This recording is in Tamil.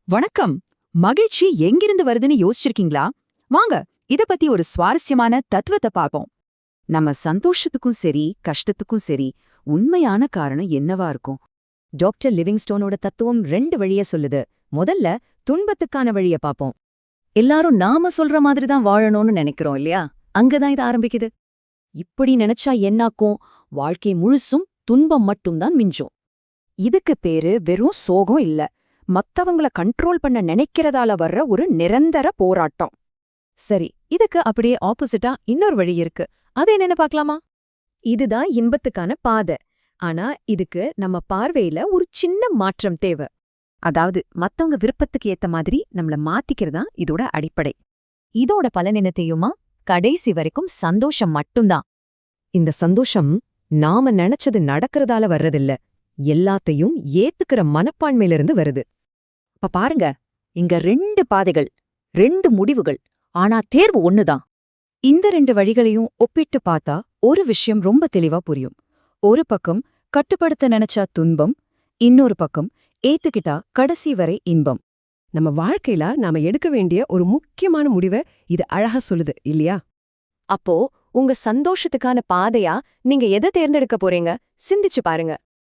வணக்கம். மகிழ்ச்சி எங்கிருந்து வருதுன்னு யோசிச்சிருக்கீங்களா? வாங்க, இத பத்தி ஒரு சுவாரஸ்யமான தத்துவத்தை பார்ப்போம். நம்ம சந்தோஷத்துக்கும் சரி கஷ்டத்துக்கும் சரி உண்மையான காரணம் என்னவா இருக்கும்? டாக்டர் லிவிங்ஸ்டோனோட தத்துவம் 2 வழிய சொல்லுது. முதல்ல துன்பத்துக்கான வழிய பாப்போம். எல்லாரும் நாம சொல்ற மாதிரி தான் வாழணும்னு நினைக்கிறோம் இல்லையா? அங்கதான் இது ஆரம்பிக்குது. இப்படி நினைச்சா என்னாக்கும்? வாழ்க்கை முழுசும் துன்பம் மட்டும்தான் மிஞ்சும். இதுக்கு பேரு வெறும் சோகம் இல்ல, மத்தவங்கள கண்ட்ரோல் பண்ண நினைக்கிறதால வர்ற ஒரு நிரந்தர போராட்டம். சரி, இதுக்கு அப்படியே ஆப்போசிட்டா இன்னொரு வழி இருக்கு. அது என்னன்னு பார்க்கலாமா? இதுதான் இன்பத்துக்கான பாதை. ஆனா இதுக்கு நம்ம பார்வையில ஒரு சின்ன மாற்றம் தேவை. அதாவது மத்தவங்க விருப்பத்துக்கு ஏத்த மாதிரி நம்மள மாத்திக்கிறதா இதோட அடிப்படை. இதோட பலன் என்ன தெரியுமா? கடைசி வரைக்கும் சந்தோஷம் மட்டும்தான். இந்த சந்தோஷம் நாம நினைச்சது நடக்கிறதால வர்றதில்ல, எல்லாத்தையும் ஏத்துக்கிற மனப்பான்மையிலிருந்து வருது. அப்ப பாருங்க, இங்க 2 பாதைகள், 2 முடிவுகள், ஆனா தேர்வு ஒண்ணுதான். இந்த 2 வழிகளையும் ஒப்பிட்டு பார்த்தா ஒரு விஷயம் ரொம்ப தெளிவா புரியும். ஒரு பக்கம் கட்டுப்படுத்த நினைச்சா துன்பம், இன்னொரு பக்கம் ஏத்துக்கிட்டா கடைசி வரை இன்பம். நம்ம வாழ்க்கையில நாம எடுக்க வேண்டிய ஒரு முக்கியமான முடிவை இது அழகா சொல்லுது இல்லையா? அப்போ உங்க சந்தோஷத்துக்கான பாதையா நீங்க எதை தேர்ந்தெடுக்க போறீங்க? சிந்திச்சு பாருங்க.